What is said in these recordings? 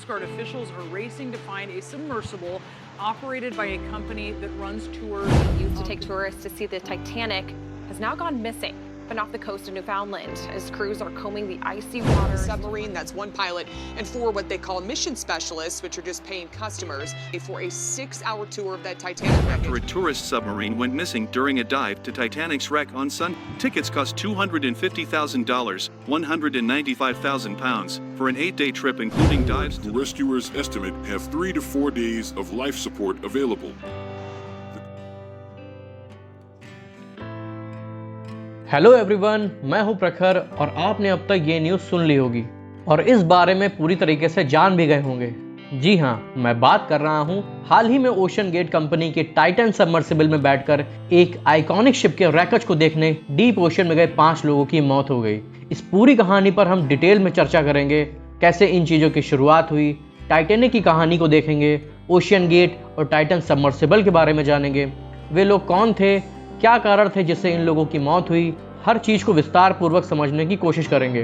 Coast Guard officials are racing to find a submersible operated by a company that runs tours. Used to take tourists to see the Titanic has now gone missing, been off the coast of Newfoundland as crews are combing the icy water. Submarine, that's one pilot, and 4 what they call mission specialists, which are just paying customers for a 6-hour tour of that Titanic wreckage. After a tourist submarine went missing during a dive to Titanic's wreck on Sunday. Tickets cost $250,000, £195,000 for an 8-day trip including dives. The rescuers estimate have 3 to 4 days of life support available. Hello everyone, मैं हूं प्रखर और आपने अब तक ये news सुन ली होगी और इस बारे में पूरी तरीके से जान भी गए होंगे। जी हां, मैं बात कर रहा हूं हाल ही में ओशन गेट कंपनी के टाइटन सबमर्सिबल में बैठकर एक आइकॉनिक शिप के रैकेज को देखने डीप ओशन में गए 5 लोगों की मौत हो गई। इस पूरी कहानी पर हम डिटेल में चर्चा करेंगे, कैसे इन चीज़ों की शुरुआत हुई, टाइटैनिक की कहानी को देखेंगे, ओशन गेट और टाइटन सबमर्सिबल के बारे में जानेंगे, वे लोग कौन थे, क्या कारण थे जिससे इन लोगों की मौत हुई, हर चीज को विस्तार पूर्वक समझने की कोशिश करेंगे।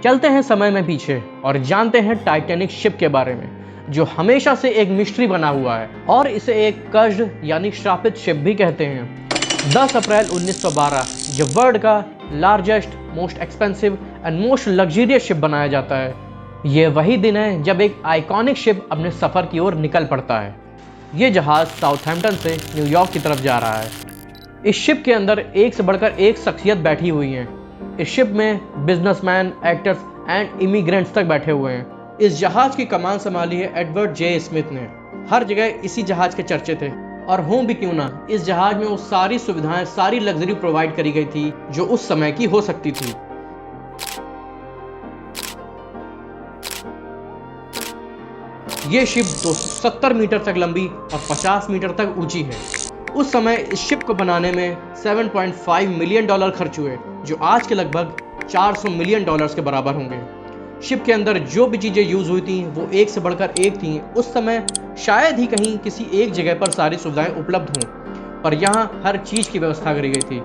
चलते हैं समय में पीछे और जानते हैं टाइटैनिक शिप के बारे में, जो हमेशा से एक मिस्ट्री बना हुआ है और इसे एक कर्स्ड यानी श्रापित शिप भी कहते हैं। 10 अप्रैल 1912 जब वर्ल्ड का largest, most expensive and most luxurious ship बनाया जाता है, ये वही दिन है जब एक आइकॉनिक शिप अपने सफर की ओर निकल पड़ता है। ये जहाज साउथहैम्पटन से न्यूयॉर्क की तरफ जा रहा है। इस शिप के अंदर एक से बढ़कर एक शख्सियत बैठी हुई हैं। इस शिप में बिजनेसमैन, एक्टर्स एंड इमिग्रेंट्स तक बैठे हुए हैं। इस जहाज की कमान संभाली है एडवर्ड जे स्मिथ ने। हर जगह इसी जहाज के चर्चे थे और हों भी क्यों ना, इस जहाज में वो सारी सुविधाएं, सारी लग्जरी प्रोवाइड करी गई थी जो उस समय की हो सकती थी। ये शिप 270 मीटर तक लंबी और 50 मीटर तक ऊंची है। उस समय इस शिप को बनाने में $7.5 मिलियन खर्च हुए, जो आज के लगभग $400 मिलियन के बराबर होंगे। शिप के अंदर जो भी चीज़ें यूज़ हुई थी वो एक से बढ़कर एक थी। उस समय शायद ही कहीं किसी एक जगह पर सारी सुविधाएं उपलब्ध हों, पर यहाँ हर चीज़ की व्यवस्था करी गई थी।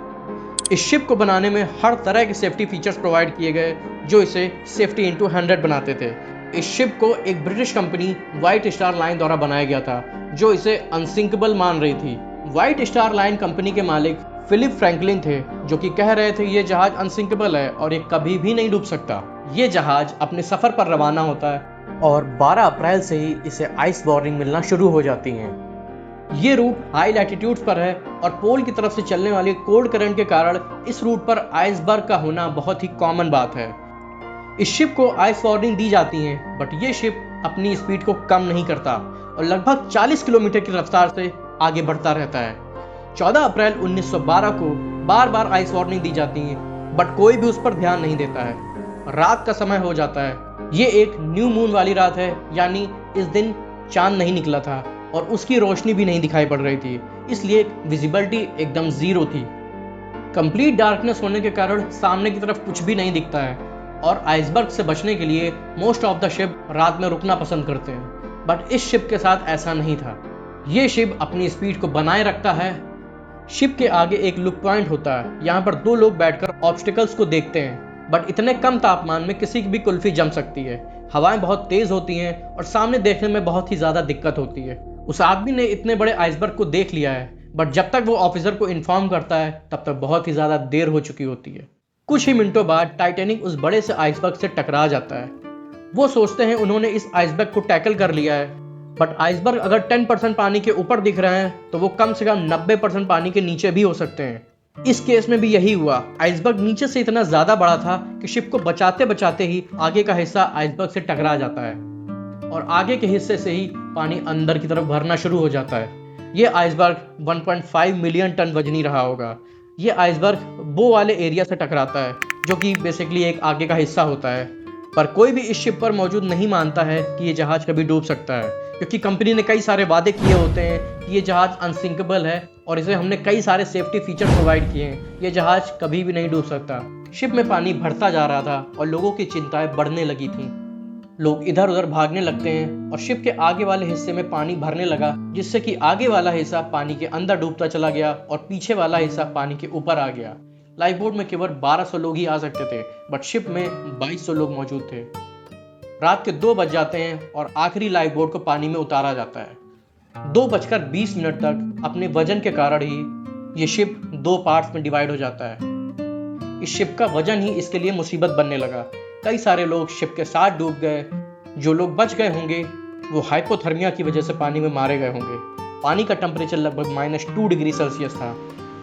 इस शिप को बनाने में हर तरह के सेफ्टी फीचर्स प्रोवाइड किए गए, जो इसे सेफ्टी इंटू 100 बनाते थे। इस शिप को एक British company white star line द्वारा बनाया गया था, जो इसे अनसिंकेबल मान रही थी। व्हाइट स्टार लाइन कंपनी के मालिक फिलिप फ्रैंकलिन थे, जो कि कह रहे थे ये जहाज अनसिंकेबल है और ये कभी भी नहीं डूब सकता। ये जहाज अपने सफर पर रवाना होता है और 12 अप्रैल से ही इसे आइस वार्निंग मिलना शुरू हो जाती है। ये रूट हाई लैटिट्यूड्स पर है और पोल की तरफ से चलने वाली कोल्ड करंट के कारण इस रूट पर आइसबर्ग का होना बहुत ही कॉमन बात है। इस शिप को आइस वार्निंग दी जाती है, बट ये शिप अपनी स्पीड को कम नहीं करता और लगभग 40 किलोमीटर की रफ्तार से आगे बढ़ता रहता है। 14 अप्रैल 1912 को बार बार आइस वार्निंग दी जाती है, बट कोई भी उस पर ध्यान नहीं देता है। रात का समय हो जाता है। ये एक न्यू मून वाली रात है, यानी इस दिन चांद नहीं निकला था और उसकी रोशनी भी नहीं दिखाई पड़ रही थी, इसलिए विजिबिलिटी एकदम जीरो थी। कंप्लीट डार्कनेस होने के कारण सामने की तरफ कुछ भी नहीं दिखता है और आइसबर्ग से बचने के लिए मोस्ट ऑफ द शिप रात में रुकना पसंद करते हैं, बट इस शिप के साथ ऐसा नहीं था। ये शिप अपनी स्पीड को बनाए रखता है। शिप के आगे एक लुक पॉइंट होता है, यहाँ पर 2 लोग बैठकर ऑब्स्टिकल्स को देखते हैं, बट इतने कम तापमान में किसी की भी कुल्फी जम सकती है। हवाएं बहुत तेज होती हैं और सामने देखने में बहुत ही ज्यादा दिक्कत होती है। उस आदमी ने इतने बड़े आइसबर्ग को देख लिया है, बट जब तक वो ऑफिसर को इन्फॉर्म करता है तब तक बहुत ही ज्यादा देर हो चुकी होती है। कुछ ही मिनटों बाद टाइटैनिक उस बड़े से आइसबर्ग से टकरा जाता है। वो सोचते हैं उन्होंने इस आइसबर्ग को टैकल कर लिया है, बट आइसबर्ग अगर 10% पानी के ऊपर दिख रहे हैं तो वो कम से कम 90% पानी के नीचे भी हो सकते हैं। इस केस में भी यही हुआ। आइसबर्ग नीचे से इतना ज्यादा बड़ा था कि शिप को बचाते बचाते ही आगे का हिस्सा आइसबर्ग से टकरा जाता है और आगे के हिस्से से ही पानी अंदर की तरफ भरना शुरू हो जाता है। ये आइसबर्ग 1.5 मिलियन टन वजनी रहा होगा। ये आइसबर्ग बो वाले एरिया से टकराता है, जो कि बेसिकली एक आगे का हिस्सा होता है, पर कोई भी इस शिप पर मौजूद नहीं मानता है कि ये जहाज कभी डूब सकता है, क्योंकि कंपनी ने कई सारे वादे किए होते हैं कि ये जहाज अनसिंकेबल है और इसे हमने कई सारे सेफ्टी फीचर प्रोवाइड किए हैं, ये जहाज कभी भी नहीं डूब सकता। शिप में पानी भरता जा रहा था और लोगों की चिंताएं बढ़ने लगी थीं। लोग इधर उधर भागने लगते हैं और शिप के आगे वाले हिस्से में पानी भरने लगा, जिससे कि आगे वाला हिस्सा पानी के अंदर डूबता चला गया और पीछे वाला हिस्सा पानी के ऊपर आ गया। लाइफ बोट में केवल 1200 लोग ही आ सकते थे, बट शिप में 2200 लोग मौजूद थे। रात के 2 बज जाते हैं और आखिरी लाइफ बोट को पानी में उतारा जाता है। 2:20 तक अपने वजन के कारण ही ये शिप 2 पार्ट्स में डिवाइड हो जाता है। इस शिप का वजन ही इसके लिए मुसीबत बनने लगा। कई सारे लोग शिप के साथ डूब गए। जो लोग बच गए होंगे वो हाइपोथर्मिया की वजह से पानी में मारे गए होंगे। पानी का टेम्परेचर लगभग -2 डिग्री सेल्सियस था।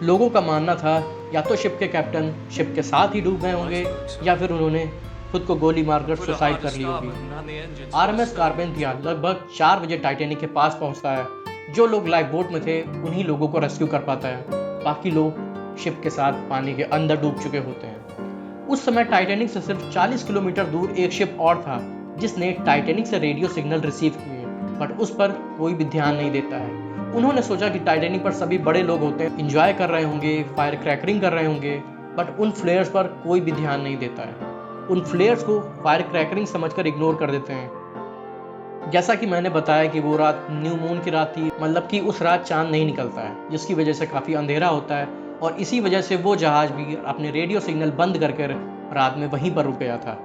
लोगों का मानना था या तो शिप के कैप्टन शिप के साथ ही डूब गए होंगे या फिर उन्होंने खुद को गोली मारकर सुसाइड कर ली होगी। आरएमएस कारपेंथिया लगभग 4 बजे टाइटैनिक के पास पहुंचता है। जो लोग लाइफ बोट में थे उन्हीं लोगों को रेस्क्यू कर पाता है। बाकी लोग शिप के साथ पानी के अंदर डूब चुके होते हैं। उस समय टाइटैनिक से सिर्फ 40 किलोमीटर दूर एक शिप और था जिसने टाइटैनिक से रेडियो सिग्नल रिसीव किए, बट उस पर कोई भी ध्यान नहीं देता है। उन्होंने सोचा कि टाइटैनिक पर सभी बड़े लोग होते हैं, एंजॉय कर रहे होंगे, फायर क्रैकरिंग कर रहे होंगे, बट उन फ्लेयर्स पर कोई भी ध्यान नहीं देता है। उन फ्लेयर्स को फायर क्रैकरिंग समझकर इग्नोर कर देते हैं। जैसा कि मैंने बताया कि वो रात न्यू मून की रात थी, मतलब कि उस रात चांद नहीं निकलता है, जिसकी वजह से काफ़ी अंधेरा होता है और इसी वजह से वो जहाज भी अपने रेडियो सिग्नल बंद करके रात में वहीं पर रुक गया था।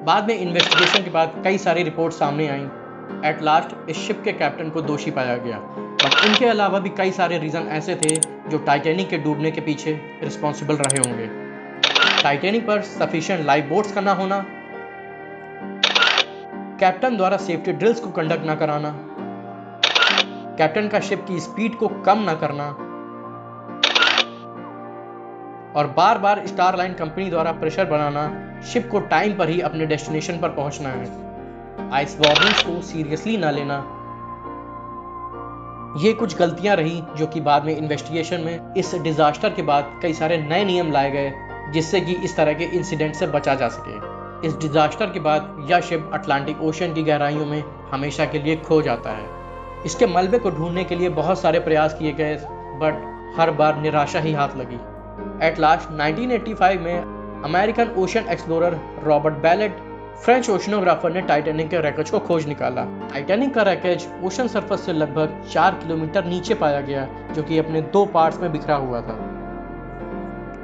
बाद में इन्वेस्टिगेशन के बाद कई सारी रिपोर्ट सामने आई। एट लास्ट इस शिप के कैप्टन को दोषी पाया गया, बट इनके अलावा भी कई सारे रीज़न ऐसे थे जो टाइटैनिक के डूबने के पीछे रिस्पॉन्सिबल रहे होंगे। टाइटैनिक पर सफिशिएंट लाइफ बोट्स का ना होना, कैप्टन द्वारा सेफ्टी ड्रिल्स को कंडक्ट ना कराना, कैप्टन का शिप की स्पीड को कम ना करना और बार बार स्टार लाइन कंपनी द्वारा प्रेशर बनाना शिप को टाइम पर ही अपने डेस्टिनेशन पर पहुंचना है। आइस वार्निंग्स को सीरियसली ना लेना, ये कुछ गलतियां रही जो कि बाद में इन्वेस्टिगेशन में इस डिजास्टर के बाद कई सारे नए नियम लाए गए जिससे कि इस तरह के इंसिडेंट से बचा जा सके। इस डिजास्टर के बाद यह शिप अटलांटिक ओशन की गहराइयों में हमेशा के लिए खो जाता है। इसके मलबे को ढूंढने के लिए बहुत सारे प्रयास किए गए, बट हर बार निराशा ही हाथ लगी। एट लास्ट 1985 में American ocean explorer Robert Ballard French oceanographer ने टाइटैनिक के रैकेज को खोज निकाला। टाइटैनिक का रैकेज ओशन सरफेस से लगभग 4 किलोमीटर नीचे पाया गया, जो कि अपने 2 पार्ट्स में बिखरा हुआ था।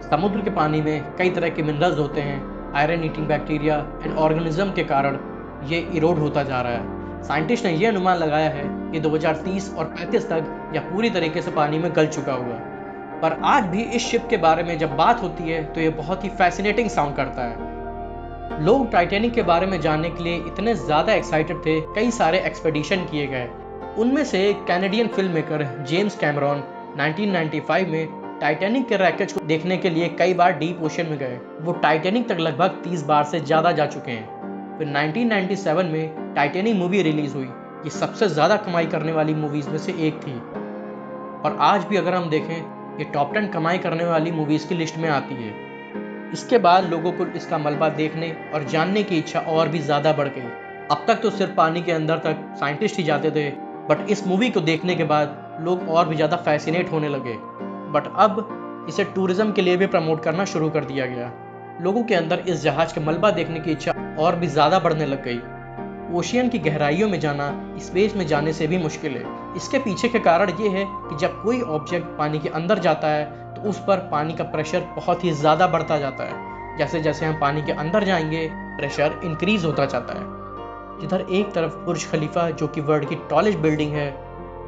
समुद्र के पानी में कई तरह के मिनरल्स होते हैं। Iron eating bacteria and organism के कारण ये इरोड होता जा रहा है। साइंटिस्ट ने यह अनुमान लगाया है कि 2030 और 35 तक यह पूरी तरीके से पानी में गल चुका हुआ। पर आज भी इस शिप के बारे में जब बात होती है तो ये बहुत ही फैसिनेटिंग साउंड करता है। लोग टाइटैनिक के बारे में जानने के लिए इतने ज़्यादा एक्साइटेड थे, कई सारे एक्सपेडिशन किए गए। उनमें से Canadian film maker James Cameron 1995 में टाइटैनिक के रैकेज को देखने के लिए कई बार डीप ओशन में गए। वो टाइटैनिक तक लगभग 30 बार से ज़्यादा जा चुके हैं। फिर 1997 में टाइटैनिक मूवी रिलीज हुई। ये सबसे ज़्यादा कमाई करने वाली मूवीज़ में से एक थी और आज भी अगर हम देखें ये टॉप 10 कमाई करने वाली मूवीज़ की लिस्ट में आती है। इसके बाद लोगों को इसका मलबा देखने और जानने की इच्छा और भी ज़्यादा बढ़ गई। अब तक तो सिर्फ पानी के अंदर तक साइंटिस्ट ही जाते थे, बट इस मूवी को देखने के बाद लोग और भी ज़्यादा फैसिनेट होने लगे। बट अब इसे टूरिज्म के लिए भी प्रमोट करना शुरू कर दिया गया। लोगों के अंदर इस जहाज़ के मलबा देखने की इच्छा और भी ज़्यादा बढ़ने लग गई। ओशियन की गहराइयों में जाना स्पेस में जाने से भी मुश्किल है। इसके पीछे के कारण ये है कि जब कोई ऑब्जेक्ट पानी के अंदर जाता है तो उस पर पानी का प्रेशर बहुत ही ज़्यादा बढ़ता जाता है। जैसे जैसे हम पानी के अंदर जाएंगे प्रेशर इंक्रीज होता जाता है। जिधर एक तरफ बुर्ज खलीफा जो कि वर्ल्ड की टॉलेस्ट बिल्डिंग है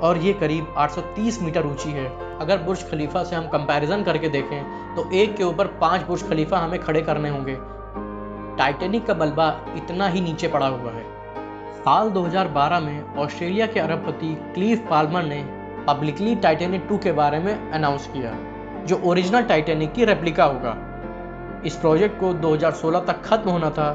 और ये करीब 830 मीटर ऊंची है। अगर बुर्ज खलीफा से हम कंपैरिजन करके देखें तो एक के ऊपर 5 बुर्ज खलीफा हमें खड़े करने होंगे। टाइटैनिक का मलबा इतना ही नीचे पड़ा हुआ है। साल 2012 में ऑस्ट्रेलिया के अरबपति क्लीव पाल्मर ने पब्लिकली टाइटैनिक 2 के बारे में अनाउंस किया, जो ओरिजिनल टाइटैनिक की रेप्लिका होगा। इस प्रोजेक्ट को 2016 तक खत्म होना था,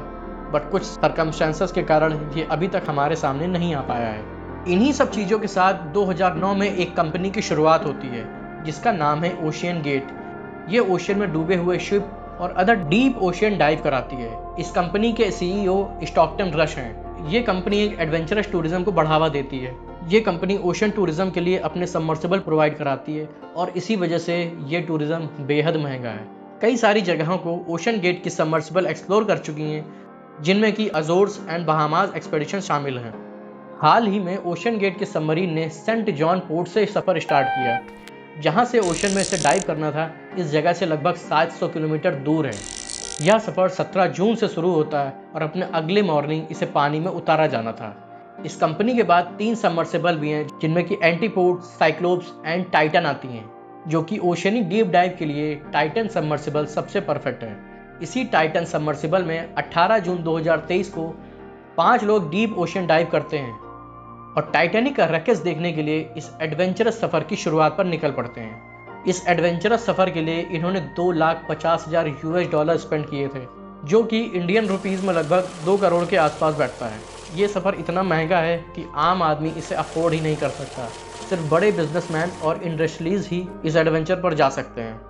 बट कुछ सर्कमस्टेंसेस के कारण ये अभी तक हमारे सामने नहीं आ पाया है। इन्हीं सब चीज़ों के साथ 2009 में एक कंपनी की शुरुआत होती है जिसका नाम है ओशियन गेट। ये ओशियन में डूबे हुए शिप और अदर डीप ओशियन डाइव कराती है। इस कंपनी के CEO स्टॉकटन रश हैं। ये कंपनी एक एडवेंचरस टूरिज्म को बढ़ावा देती है। ये कंपनी ओशन टूरिज्म के लिए अपने सबमर्सिबल प्रोवाइड कराती है और इसी वजह से ये टूरिज्म बेहद महंगा है। कई सारी जगहों को ओशन गेट की सबमर्सिबल एक्सप्लोर कर चुकी हैं, जिनमें कि अजोर्स एंड बहामास एक्सपेडिशन शामिल हैं। हाल ही में ओशन गेट के सबमरीन ने सेंट जॉन पोर्ट से सफ़र स्टार्ट किया, जहां से ओशन में से डाइव करना था। इस जगह से लगभग 700 किलोमीटर दूर है। यह सफ़र 17 जून से शुरू होता है और अपने अगले मॉर्निंग इसे पानी में उतारा जाना था। इस कंपनी के बाद 3 सबमर्सिबल भी हैं, जिनमें कि एंटीपोड, साइक्लोप्स एंड टाइटन आती हैं, जो कि ओशियनिक डीप डाइव के लिए टाइटन सबमर्सिबल सबसे परफेक्ट है। इसी टाइटन सबमर्सिबल में 18 जून 2023 को 5 लोग डीप ओशन डाइव करते हैं और टाइटैनिक का रैकेज देखने के लिए इस एडवेंचरस सफ़र की शुरुआत पर निकल पड़ते हैं। इस एडवेंचरस सफ़र के लिए इन्होंने $2,50,000 स्पेंड किए थे, जो कि इंडियन रुपीज़ में लगभग 2 करोड़ के आसपास बैठता है। ये सफ़र इतना महंगा है कि आम आदमी इसे अफोर्ड ही नहीं कर सकता। सिर्फ बड़े बिजनेसमैन और इंडस्ट्रीज ही इस एडवेंचर पर जा सकते हैं।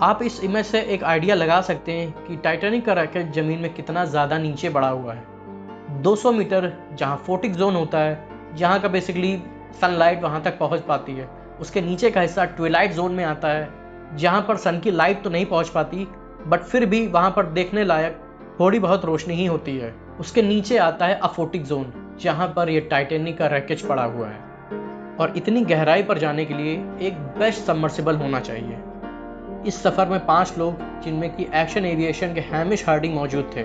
आप इस इमेज से एक आइडिया लगा सकते हैं कि टाइटैनिक का रैकेट ज़मीन में कितना ज़्यादा नीचे बढ़ा हुआ है। 200 मीटर जहाँ फोटिक जोन होता है, जहाँ का बेसिकली सनलाइट वहाँ तक पहुँच पाती है, उसके नीचे का हिस्सा ट्विलाइट जोन में आता है, जहाँ पर सन की लाइट तो नहीं पहुँच पाती, बट फिर भी वहाँ पर देखने लायक थोड़ी बहुत रोशनी ही होती है। उसके नीचे आता है अफोटिक जोन, जहाँ पर यह टाइटैनिक का रैकेज पड़ा हुआ है। और इतनी गहराई पर जाने के लिए एक बेस्ट सबमर्सिबल होना चाहिए। इस सफ़र में 5 लोग, जिनमें कि एक्शन एविएशन के हैमिश हार्डिंग मौजूद थे,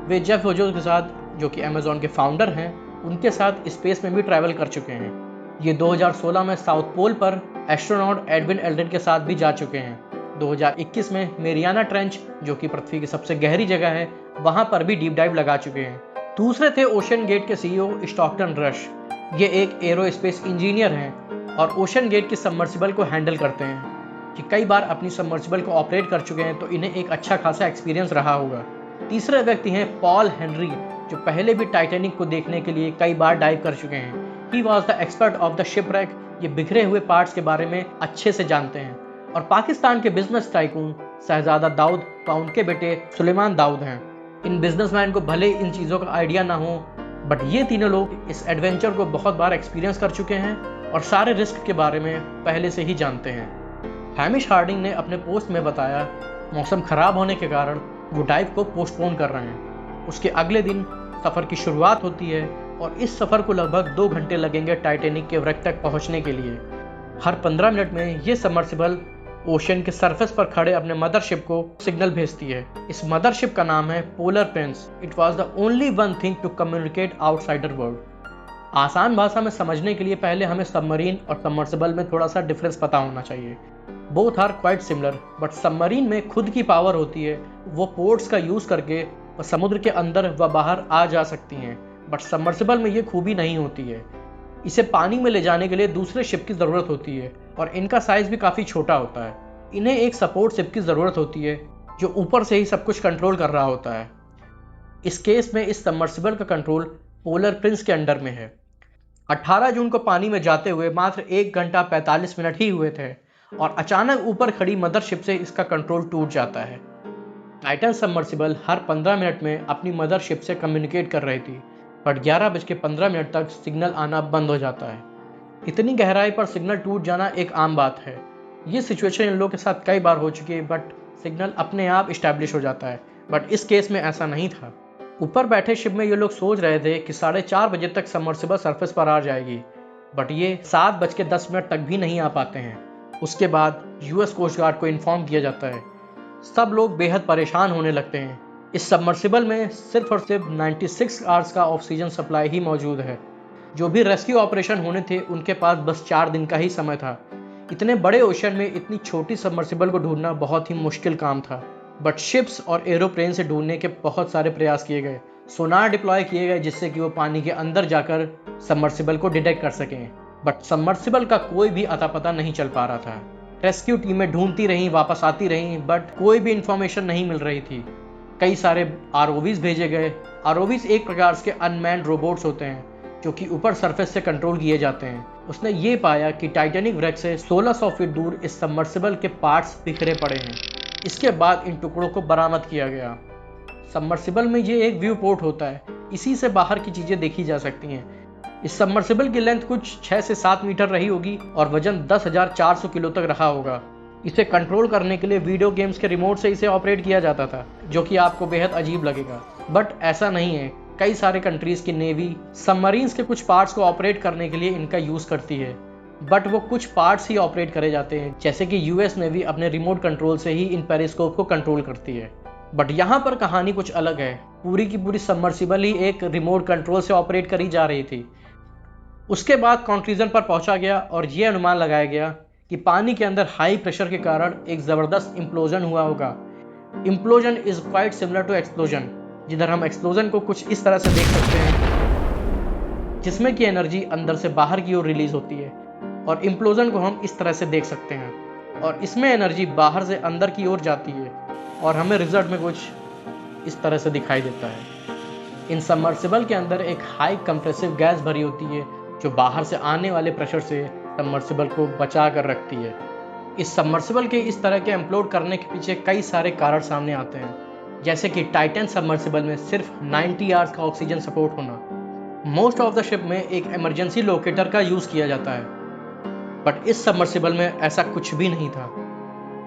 वे जेफ बेजोस के साथ, जो कि अमेज़ॉन के फाउंडर हैं, उनके साथ स्पेस में भी ट्रैवल कर चुके हैं। ये 2016 में साउथ पोल पर एस्ट्रोनॉट एडविन एल्ड्रिन के साथ भी जा चुके हैं। 2021 में मेरियाना ट्रेंच, जो कि पृथ्वी की सबसे गहरी जगह है, वहाँ पर भी डीप डाइव लगा चुके हैं। दूसरे थे ओशन गेट के CEO स्टॉकटन रश। ये एक एरोस्पेस इंजीनियर हैं और ओशन गेट की सबमर्सिबल को हैंडल करते हैं, कि कई बार अपनी सबमर्सिबल को ऑपरेट कर चुके हैं, तो इन्हें एक अच्छा खासा एक्सपीरियंस रहा होगा। तीसरे व्यक्ति हैं पॉल हेनरी, जो पहले भी टाइटैनिक को देखने के लिए कई बार डाइव कर चुके हैं। He was the expert of the shipwreck. ये बिखरे हुए पार्ट्स के बारे में अच्छे से जानते हैं। और पाकिस्तान के बिजनेस टाइकून शहजादा दाऊद व उनके बेटे सुलेमान दाऊद हैं। इन बिजनेसमैन को भले इन चीज़ों का आइडिया ना हो, बट ये तीनों लोग इस एडवेंचर को बहुत बार एक्सपीरियंस कर चुके हैं और सारे रिस्क के बारे में पहले से ही जानते हैं। हैमिश हार्डिंग ने अपने पोस्ट में बताया, मौसम खराब होने के कारण वो डाइव को पोस्टपोन कर रहे हैं। उसके अगले दिन सफ़र की शुरुआत होती है और इस सफ़र को लगभग 2 घंटे लगेंगे टाइटैनिक के वृत्त तक पहुंचने के लिए। हर 15 मिनट में ये सबमर्सिबल ओशन के सरफेस पर खड़े अपने मदरशिप को सिग्नल भेजती है। इस मदरशिप का नाम है Polar Prince. It was the only one thing to communicate outsider world. आसान भाषा में समझने के लिए पहले हमें सबमरीन और सबमर्सिबल में थोड़ा सा डिफरेंस पता होना चाहिए। Both are quite similar, but submarine में खुद की पावर होती है, वो पोर्ट्स का यूज़ करके वो समुद्र के अंदर व बाहर आ जा सकती हैं, बट सबमर्सिबल में ये खूबी नहीं होती है। इसे पानी में ले जाने के लिए दूसरे शिप की ज़रूरत होती है और इनका साइज़ भी काफ़ी छोटा होता है। इन्हें एक सपोर्ट शिप की ज़रूरत होती है जो ऊपर से ही सब कुछ कंट्रोल कर रहा होता है। इस केस में इस सबमर्सिबल का कंट्रोल पोलर प्रिंस के अंडर में है। 18 जून को पानी में जाते हुए मात्र 1 घंटा 45 मिनट ही हुए थे और अचानक ऊपर खड़ी मदरशिप से इसका कंट्रोल टूट जाता है। टाइटन सबमर्सिबल हर 15 मिनट में अपनी मदरशिप से कम्युनिकेट कर रही थी, बट 11:15 तक सिग्नल आना बंद हो जाता है। इतनी गहराई पर सिग्नल टूट जाना एक आम बात है। ये सिचुएशन इन लोगों के साथ कई बार हो चुकी है, बट सिग्नल अपने आप इस्टेब्लिश हो जाता है। बट इस केस में ऐसा नहीं था। ऊपर बैठे शिप में ये लोग सोच रहे थे कि 4:30 बजे तक सबमर्सिबल सरफेस पर आ जाएगी, बट ये 7:10 तक भी नहीं आ पाते हैं। उसके बाद US कोस्ट गार्ड को इन्फॉर्म किया जाता है। सब लोग बेहद परेशान होने लगते हैं। इस सबमर्सिबल में सिर्फ और सिर्फ 96 आवर्स का ऑक्सीजन सप्लाई ही मौजूद है। जो भी रेस्क्यू ऑपरेशन होने थे उनके पास बस 4 दिन का ही समय था। इतने बड़े ओशन में इतनी छोटी सबमर्सिबल को ढूंढना बहुत ही मुश्किल काम था, बट शिप्स और एरोप्लेन से ढूंढने के बहुत सारे प्रयास किए गए। सोनार डिप्लॉय किए गए जिससे कि वो पानी के अंदर जाकर सबमर्सिबल को डिटेक्ट कर सकें, बट सबमर्सिबल का कोई भी अता पता नहीं चल पा रहा था। रेस्क्यू टीमें ढूंढती रहीं, वापस आती रहीं, बट कोई भी इंफॉर्मेशन नहीं मिल रही थी। कई सारे ROVs भेजे गए। ROVs एक प्रकार के अनमैन्ड रोबोट्स होते हैं जो कि ऊपर सरफेस से कंट्रोल किए जाते हैं। उसने ये पाया कि टाइटैनिक वृक्ष से 1600 फीट दूर इस सबमर्सिबल के पार्ट्स बिखरे पड़े हैं। इसके बाद इन टुकड़ों को बरामद किया गया। सबमर्सिबल में ये एक व्यू पोर्ट होता है, इसी से बाहर की चीज़ें देखी जा सकती हैं। इस सबमर्सिबल की लेंथ कुछ 6 से 7 मीटर रही होगी और वजन 10,400 किलो तक रहा होगा। इसे कंट्रोल करने के लिए वीडियो गेम्स के रिमोट से इसे ऑपरेट किया जाता था, जो कि आपको बेहद अजीब लगेगा, बट ऐसा नहीं है। कई सारे कंट्रीज़ की नेवी सबमरीन्स के कुछ पार्ट्स को ऑपरेट करने के लिए इनका यूज़ करती है, बट वो कुछ पार्ट्स ही ऑपरेट करे जाते हैं, जैसे कि US नेवी अपने रिमोट कंट्रोल से ही इन पेरिस्कोप को कंट्रोल करती है। बट यहाँ पर कहानी कुछ अलग है। पूरी की पूरी सबमर्सिबल ही एक रिमोट कंट्रोल से ऑपरेट करी जा रही थी। उसके बाद कंक्लूजन पर पहुंचा गया और ये अनुमान लगाया गया कि पानी के अंदर हाई प्रेशर के कारण एक ज़बरदस्त इम्प्लोजन हुआ होगा। Implosion is quite similar to explosion, जिधर हम एक्सप्लोजन को कुछ इस तरह से देख सकते हैं जिसमें कि एनर्जी अंदर से बाहर की ओर रिलीज होती है, और इम्प्लोजन को हम इस तरह से देख सकते हैं और इसमें एनर्जी बाहर से अंदर की ओर जाती है और हमें रिजल्ट में कुछ इस तरह से दिखाई देता है। इन सबमर्सिबल के अंदर एक हाई कंप्रेसिव गैस भरी होती है जो बाहर से आने वाले प्रेशर से सबमर्सिबल को बचा कर रखती है। इस सबमर्सिबल के इस तरह के इम्प्लोड करने के पीछे कई सारे कारण सामने आते हैं, जैसे कि टाइटन सबमर्सिबल में सिर्फ 90 आवर्स का ऑक्सीजन सपोर्ट होना। मोस्ट ऑफ द शिप में एक इमरजेंसी लोकेटर का यूज़ किया जाता है, बट इस सबमर्सिबल में ऐसा कुछ भी नहीं था।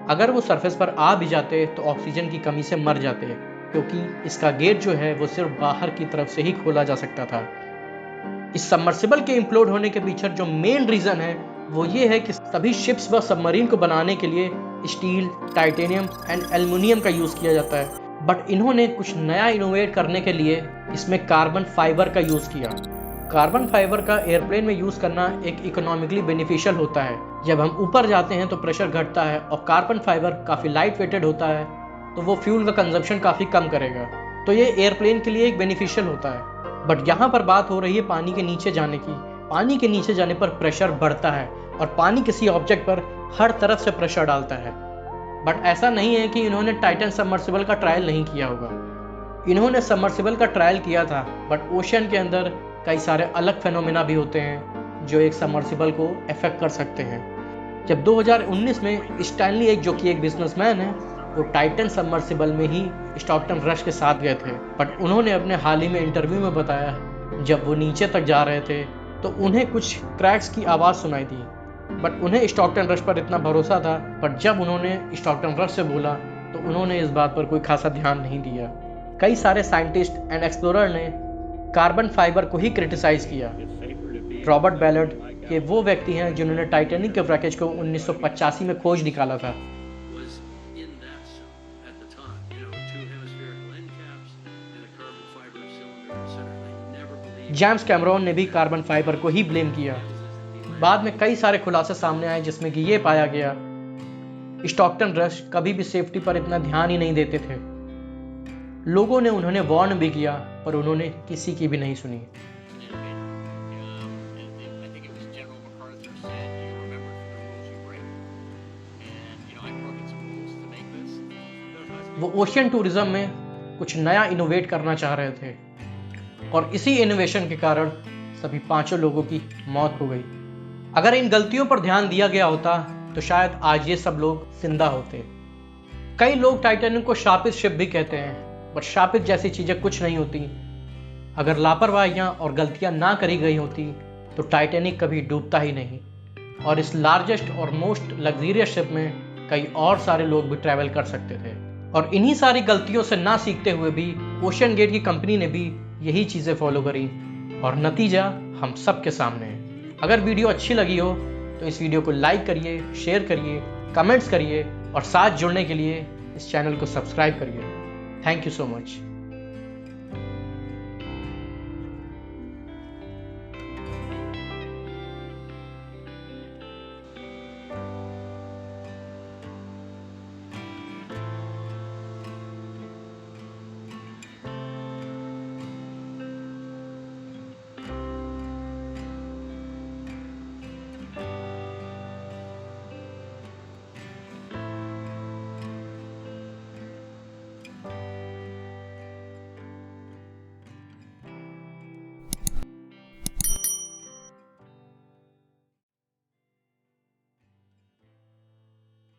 अगर वो सरफेस पर आ भी जाते तो ऑक्सीजन की कमी से मर जाते, क्योंकि इसका गेट जो है वो सिर्फ बाहर की तरफ से ही खोला जा सकता था। इस सबमर्सिबल के इम्प्लोड होने के पीछे जो मेन रीज़न है वो ये है कि सभी शिप्स व सबमरीन को बनाने के लिए स्टील, टाइटेनियम एंड एल्युमिनियम का यूज़ किया जाता है, बट इन्होंने कुछ नया इनोवेट करने के लिए इसमें कार्बन फाइबर का यूज़ किया। कार्बन फाइबर का एयरप्लेन में यूज़ करना एक इकोनॉमिकली बेनिफिशियल होता है। जब हम ऊपर जाते हैं तो प्रेशर घटता है और कार्बन फाइबर काफ़ी लाइट वेटेड होता है, तो वो फ्यूल का कंजप्शन काफ़ी कम करेगा, तो ये एयरप्लेन के लिए एक बेनिफिशियल होता है। बट यहाँ पर बात हो रही है पानी के नीचे जाने की। पानी के नीचे जाने पर प्रेशर बढ़ता है और पानी किसी ऑब्जेक्ट पर हर तरफ से प्रेशर डालता है। बट ऐसा नहीं है कि इन्होंने टाइटन सबमर्सिबल का ट्रायल नहीं किया होगा। इन्होंने सबमर्सिबल का ट्रायल किया था, बट ओशन के अंदर कई सारे अलग फेनोमेना भी होते हैं जो एक सबमर्सिबल को अफेक्ट कर सकते हैं। जब 2019 में स्टैनली एक जो कि एक बिजनेसमैन है, वो टाइटन सबमर्सिबल में ही स्टॉकटन रश के साथ गए थे, बट उन्होंने अपने हाल ही में इंटरव्यू में बताया जब वो नीचे तक जा रहे थे तो उन्हें कुछ क्रैक्स की आवाज़ सुनाई दी, बट उन्हें स्टॉकटन रश पर इतना भरोसा था। बट जब उन्होंने स्टॉकटन रश से बोला तो उन्होंने इस बात पर कोई खासा ध्यान नहीं दिया। कई सारे साइंटिस्ट एंड एक्सप्लोरर ने कार्बन फाइबर को ही क्रिटिसाइज किया। रॉबर्ट बैलर्ड के वो व्यक्ति हैं जिन्होंने टाइटैनिक के रैकेज को 1985 में खोज निकाला था। जेम्स कैमरॉन ने भी कार्बन फाइबर को ही ब्लेम किया। बाद में कई सारे खुलासे सामने आए जिसमें कि ये पाया गया स्टॉकटन रश कभी भी सेफ्टी पर इतना ध्यान ही नहीं देते थे। लोगों ने उन्होंने वार्न भी किया पर उन्होंने किसी की भी नहीं सुनी। वो ओशियन टूरिज्म में कुछ नया इनोवेट करना चाह रहे थे और इसी इनोवेशन के कारण सभी 5 लोगों की मौत हो गई। अगर इन गलतियों पर ध्यान दिया गया होता तो शायद आज ये सब लोग जिंदा होते। कई लोग टाइटैनिक को शापित शिप भी कहते हैं, बट शापित जैसी चीज़ें कुछ नहीं होती। अगर लापरवाहियाँ और गलतियाँ ना करी गई होती तो टाइटैनिक कभी डूबता ही नहीं, और इस लार्जेस्ट और मोस्ट लग्जरियस शिप में कई और सारे लोग भी ट्रैवल कर सकते थे। और इन्हीं सारी गलतियों से ना सीखते हुए भी ओशन गेट की कंपनी ने भी यही चीज़ें फॉलो करी और नतीजा हम सब के सामने है। अगर वीडियो अच्छी लगी हो तो इस वीडियो को लाइक करिए, शेयर करिए, कमेंट्स करिए और साथ जुड़ने के लिए इस चैनल को सब्सक्राइब करिए। Thank you so much.